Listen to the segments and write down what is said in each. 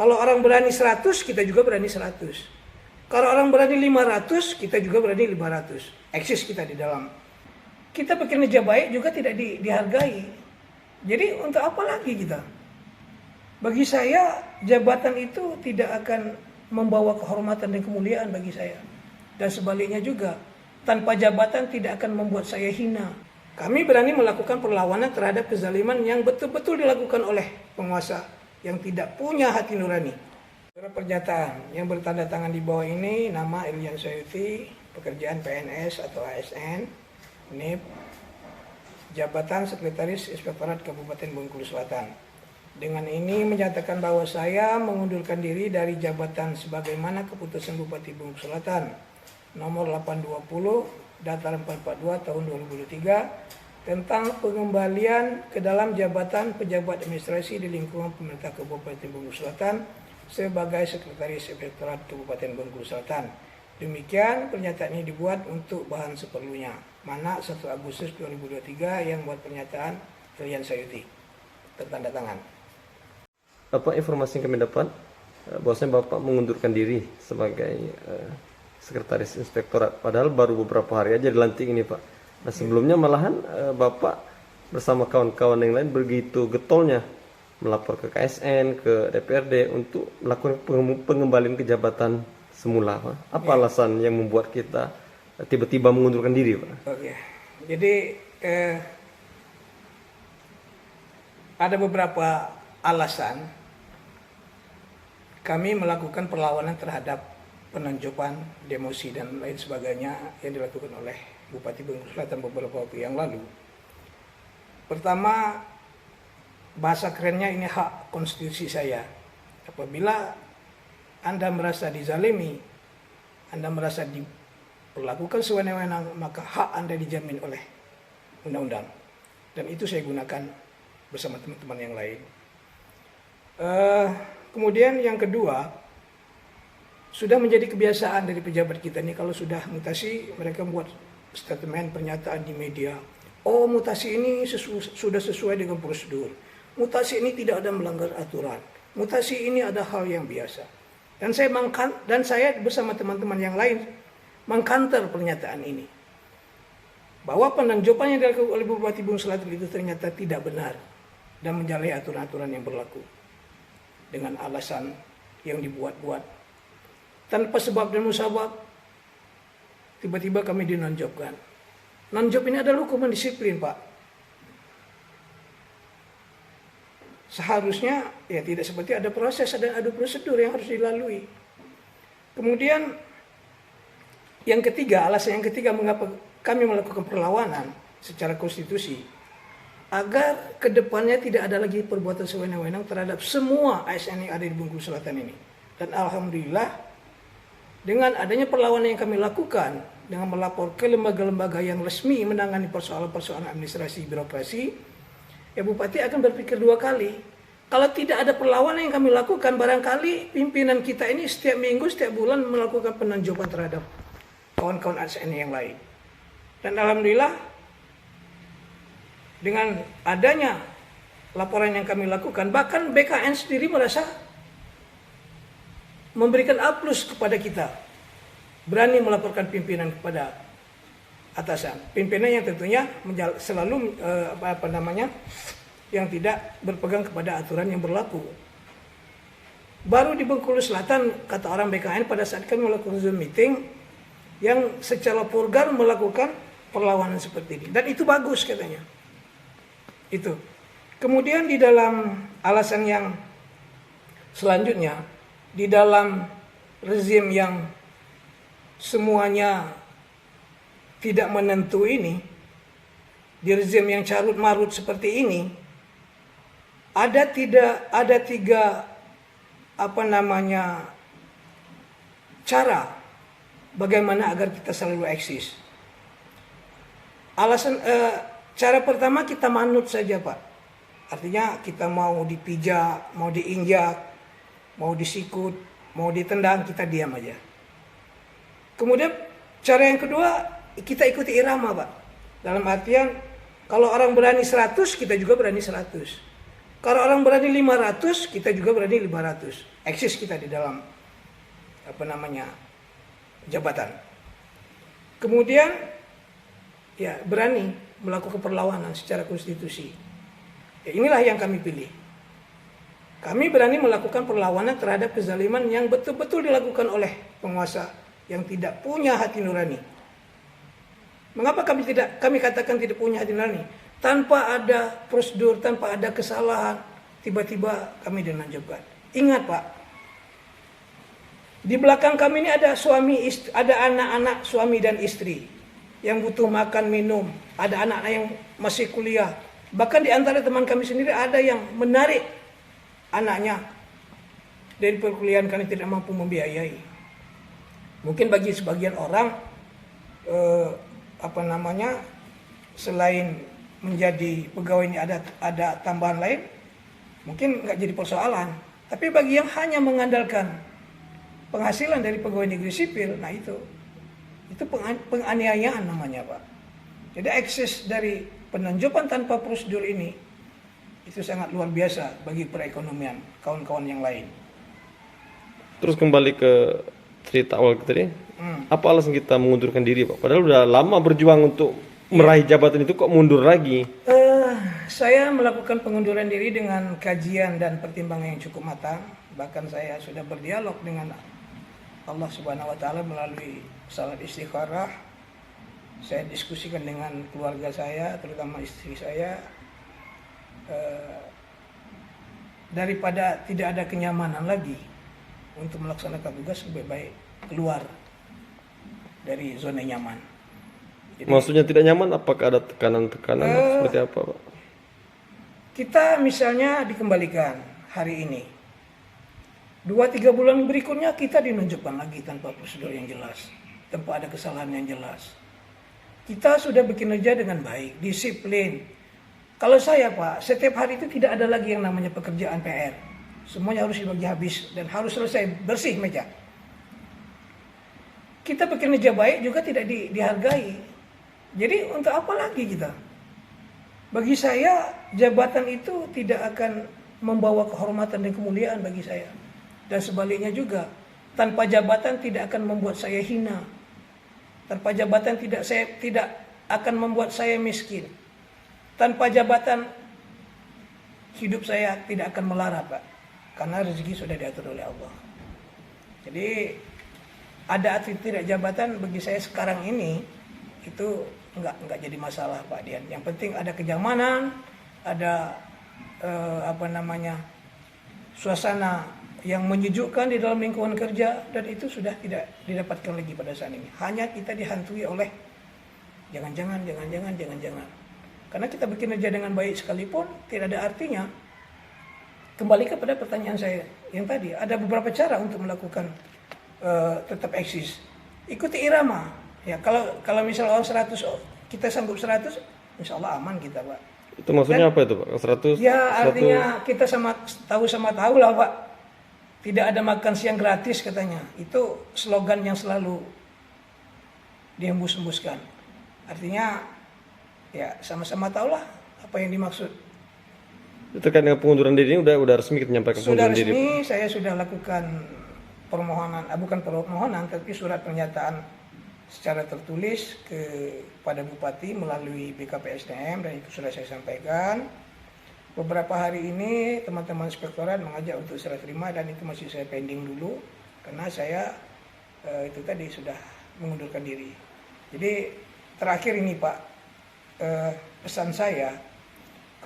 Kalau orang berani 100, kita juga berani 100. Kalau orang berani 500, kita juga berani 500. Eksis kita di dalam. Kita bekerja baik juga tidak dihargai. Jadi untuk apa lagi kita? Bagi saya, jabatan itu tidak akan membawa kehormatan dan kemuliaan bagi saya. Dan sebaliknya juga, tanpa jabatan tidak akan membuat saya hina. Kami berani melakukan perlawanan terhadap kezaliman yang betul-betul dilakukan oleh penguasa yang tidak punya hati nurani. Beberapa pernyataan yang bertanda tangan di bawah ini, nama Iryan Sayuti, pekerjaan PNS atau ASN, NIP, jabatan Sekretaris Inspektorat Kabupaten Bengkulu Selatan. Dengan ini menyatakan bahwa saya mengundurkan diri dari jabatan sebagaimana keputusan Bupati Bengkulu Selatan nomor 820 Datar 442 tahun 2023 tentang pengembalian ke dalam jabatan pejabat administrasi di lingkungan pemerintah Kabupaten Bengkulu Selatan sebagai Sekretaris Inspektorat Kabupaten Bengkulu Selatan. Demikian pernyataan ini dibuat untuk bahan seperlunya. Mana 1 Agustus 2023 yang buat pernyataan Iryan Sayuti. Tertanda tangan. Apa informasi yang kami dapat bahwasanya Bapak mengundurkan diri sebagai Sekretaris Inspektorat, padahal baru beberapa hari aja dilantik ini Pak. Nah sebelumnya malahan Bapak bersama kawan-kawan yang lain begitu getolnya melapor ke KSN, ke DPRD untuk melakukan pengembalian ke jabatan semula Pak. Apa alasan yang membuat kita tiba-tiba mengundurkan diri Pak? Oke. Jadi ada beberapa alasan kami melakukan perlawanan terhadap penonjopan, demosi dan lain sebagainya yang dilakukan oleh Bupati Bengkulu Selatan beberapa waktu yang lalu. Pertama, bahasa kerennya ini hak konstitusi saya. Apabila Anda merasa dizalimi, Anda merasa diperlakukan sewenang-wenang, maka hak Anda dijamin oleh undang-undang. Dan itu saya gunakan bersama teman-teman yang lain. Kemudian yang kedua, sudah menjadi kebiasaan dari pejabat kita ini kalau sudah mutasi, mereka membuat statement pernyataan di media. Oh, mutasi ini sudah sesuai dengan prosedur. Mutasi ini tidak ada melanggar aturan. Mutasi ini ada hal yang biasa. Dan saya bersama teman-teman yang lain mengkanter pernyataan ini. Bahwa penonjopan yang dilakukan oleh Bupati Bengkulu Selatan itu ternyata tidak benar dan menyalahi aturan-aturan yang berlaku dengan alasan yang dibuat-buat tanpa sebab dan musabab. Tiba-tiba kami dinonjobkan. Nonjob ini adalah hukuman disiplin Pak. Seharusnya ya tidak seperti ada proses, ada prosedur yang harus dilalui. Kemudian yang ketiga, alasan yang ketiga mengapa kami melakukan perlawanan secara konstitusi, agar kedepannya tidak ada lagi perbuatan sewenang-wenang terhadap semua ASN yang ada di Bengkulu Selatan ini. Dan alhamdulillah dengan adanya perlawanan yang kami lakukan dengan melapor ke lembaga-lembaga yang resmi menangani persoalan-persoalan administrasi birokrasi, ya Bupati akan berpikir dua kali. Kalau tidak ada perlawanan yang kami lakukan, barangkali pimpinan kita ini setiap minggu, setiap bulan melakukan penonjoban terhadap kawan-kawan ASN yang lain. Dan alhamdulillah dengan adanya laporan yang kami lakukan, bahkan BKN sendiri merasa memberikan A+ kepada kita. Berani melaporkan pimpinan kepada atasan. Pimpinan yang tentunya selalu yang tidak berpegang kepada aturan yang berlaku. Baru di Bengkulu Selatan, kata orang BKN pada saat kami melakukan Zoom meeting, yang secara vulgar melakukan perlawanan seperti ini. Dan itu bagus katanya. Itu. Kemudian di dalam alasan yang selanjutnya, di dalam rezim yang semuanya tidak menentu ini, di rezim yang carut marut seperti ini, ada tiga cara bagaimana agar kita selalu eksis. Cara pertama, kita manut saja Pak. Artinya kita mau dipijak, mau diinjak, mau disikut, mau ditendang, kita diam aja. Kemudian cara yang kedua, kita ikuti irama Pak. Dalam artian kalau orang berani 100, kita juga berani 100. Kalau orang berani 500, kita juga berani 500. Eksis kita di dalam jabatan. Kemudian ya berani melakukan perlawanan secara konstitusi. Ya, inilah yang kami pilih. Kami berani melakukan perlawanan terhadap kezaliman yang betul-betul dilakukan oleh penguasa yang tidak punya hati nurani. Mengapa kami katakan tidak punya hati nurani? Tanpa ada prosedur, tanpa ada kesalahan, tiba-tiba kami dinonjolkan. Ingat Pak, di belakang kami ini ada ada anak-anak suami dan istri yang butuh makan minum, ada anak-anak yang masih kuliah. Bahkan di antara teman kami sendiri ada yang menarik anaknya dari perkuliahan karena tidak mampu membiayai. Mungkin bagi sebagian orang selain menjadi pegawai ini ada tambahan lain, mungkin nggak jadi persoalan. Tapi bagi yang hanya mengandalkan penghasilan dari pegawai negeri sipil, nah itu penganiayaan namanya Pak. Jadi ekses dari penonjolan tanpa prosedur ini itu sangat luar biasa bagi perekonomian kawan-kawan yang lain. Terus kembali ke cerita awal tadi, apa alasan kita mengundurkan diri Pak? Padahal udah lama berjuang untuk meraih jabatan itu, kok mundur lagi? Saya melakukan pengunduran diri dengan kajian dan pertimbangan yang cukup matang. Bahkan saya sudah berdialog dengan Allah Subhanahu wa taala melalui salat istikharah. Saya diskusikan dengan keluarga saya, terutama istri saya. Daripada tidak ada kenyamanan lagi untuk melaksanakan tugas, lebih baik keluar dari zona nyaman. Jadi, maksudnya tidak nyaman, apakah ada tekanan-tekanan seperti apa Pak? Kita misalnya dikembalikan hari ini, 2-3 bulan berikutnya kita dinunjukkan lagi tanpa prosedur yang jelas, tanpa ada kesalahan yang jelas. Kita sudah bekerja dengan baik, disiplin. Kalau saya Pak, setiap hari itu tidak ada lagi yang namanya pekerjaan PR. Semuanya harus dibagi habis dan harus selesai bersih meja. Kita bekerja baik juga tidak dihargai. Jadi untuk apa lagi kita? Bagi saya jabatan itu tidak akan membawa kehormatan dan kemuliaan bagi saya. Dan sebaliknya juga, tanpa jabatan tidak akan membuat saya hina. Tanpa jabatan tidak akan membuat saya miskin. Tanpa jabatan hidup saya tidak akan melarat Pak. Karena rezeki sudah diatur oleh Allah. Jadi ada atau tidak jabatan bagi saya sekarang ini itu enggak jadi masalah Pak Dian. Yang penting ada kenyamanan, ada suasana yang menyejukkan di dalam lingkungan kerja, dan itu sudah tidak didapatkan lagi pada saat ini. Hanya kita dihantui oleh jangan-jangan. Karena kita bekerja dengan baik sekalipun tidak ada artinya. Kembali kepada pertanyaan saya yang tadi, ada beberapa cara untuk melakukan tetap eksis. Ikuti irama. Ya, kalau misalnya orang 100, kita sanggup 100, insya Allah aman kita Pak. Itu maksudnya apa itu Pak? 100? Ya artinya kita sama tahu lah Pak. Tidak ada makan siang gratis katanya. Itu slogan yang selalu dihembus-hembuskan. Artinya ya sama-sama tahulah apa yang dimaksud. Itu kan dengan pengunduran diri ini udah resmi kita menyampaikan pengunduran diri. Sudah resmi, saya sudah lakukan permohonan, bukan permohonan, tapi surat pernyataan secara tertulis kepada Bupati melalui BKPSDM, dan itu sudah saya sampaikan. Beberapa hari ini teman-teman inspektorat mengajak untuk serah terima, dan itu masih saya pending dulu karena saya itu tadi sudah mengundurkan diri. Jadi terakhir ini Pak, pesan saya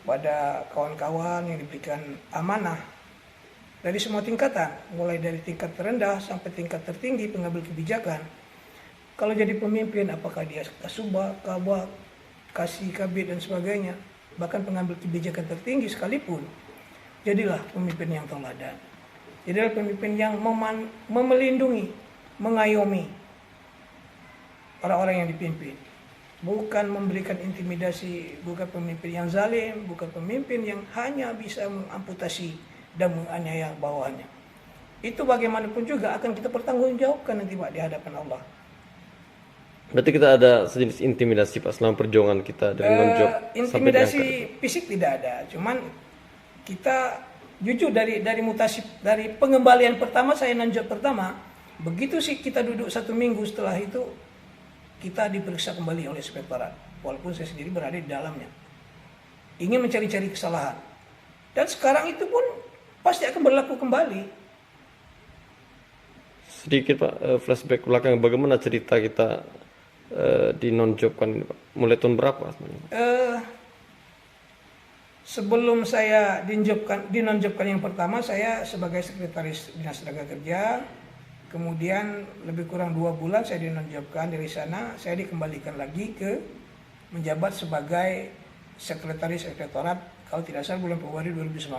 kepada kawan-kawan yang diberikan amanah dari semua tingkatan, mulai dari tingkat terendah sampai tingkat tertinggi pengambil kebijakan. Kalau jadi pemimpin, apakah dia kasubag, kabag, kasih, kabid, dan sebagainya, bahkan pengambil kebijakan tertinggi sekalipun, jadilah pemimpin yang teladan. Jadilah pemimpin yang melindungi, mengayomi orang-orang yang dipimpin. Bukan memberikan intimidasi, bukan pemimpin yang zalim, bukan pemimpin yang hanya bisa mengamputasi dan menganiaya bawahannya. Itu bagaimanapun juga akan kita pertanggungjawabkan nanti Pak di hadapan Allah. Berarti kita ada sejenis intimidasi Pak selama perjuangan kita dengan non-job? Intimidasi fisik tidak ada, cuman kita jujur dari mutasi, dari pengembalian pertama saya non-job pertama, begitu sih kita duduk 1 minggu, setelah itu kita diperiksa kembali oleh inspektorat, walaupun saya sendiri berada di dalamnya, ingin mencari-cari kesalahan, dan sekarang itu pun pasti akan berlaku kembali. Sedikit Pak, flashback ke belakang, bagaimana cerita kita di non-jobkan ini Pak? Mulai tahun berapa sebenarnya? Sebelum saya dinonjobkan yang pertama, saya sebagai sekretaris Dinas Tenaga Kerja, kemudian lebih kurang 2 bulan saya dinonjobkan. Dari sana saya dikembalikan lagi ke menjabat sebagai sekretaris inspektorat, kalau tidak salah bulan Februari 2019.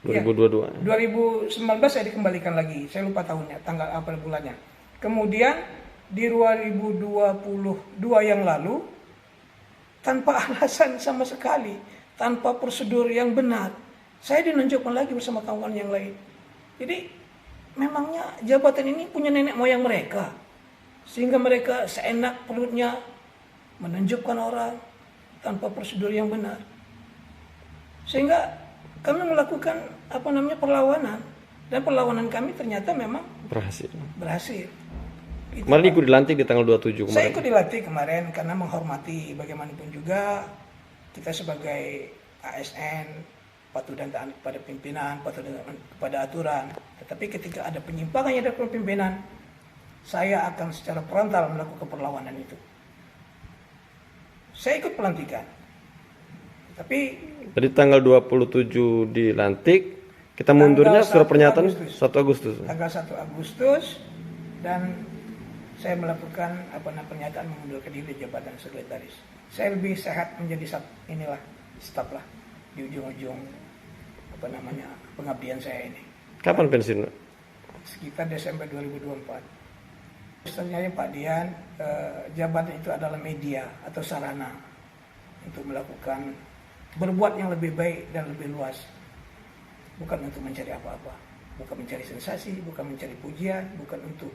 2022. 2019 saya dikembalikan lagi, saya lupa tahunnya, tanggal apa bulannya. Kemudian di 2022 yang lalu, tanpa alasan sama sekali, tanpa prosedur yang benar, saya dinonjolkan lagi bersama kawan yang lain. Jadi memangnya jabatan ini punya nenek moyang mereka, sehingga mereka seenak perutnya menunjukkan orang tanpa prosedur yang benar, sehingga kami melakukan perlawanan, dan perlawanan kami ternyata memang berhasil. Kemarin ikut dilantik di tanggal 27 kemarin. Saya ikut dilantik kemarin karena menghormati, bagaimanapun juga kita sebagai ASN patuh dan taat kepada pimpinan, patuh kepada aturan. Tetapi ketika ada penyimpangan yang dari pimpinan, saya akan secara frontal melakukan perlawanan itu. Saya ikut pelantikan. Tapi jadi tanggal 27 dilantik, kita mundurnya surat pernyataan 1 Agustus. Tanggal 1 Agustus, dan saya melakukan pernyataan mengundurkan diri jabatan sekretaris. Saya lebih sehat menjadi staf lah di ujung-ujung pengabdian saya ini. Kapan pensiun? Sekitar Desember 2024. Misalnya Pak Dian, jabatan itu adalah media atau sarana untuk melakukan berbuat yang lebih baik dan lebih luas, bukan untuk mencari apa-apa, bukan mencari sensasi, bukan mencari pujian, bukan untuk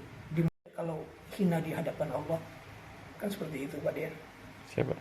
kalau hina di hadapan Allah, kan seperti itu Pak Dian. Siapa?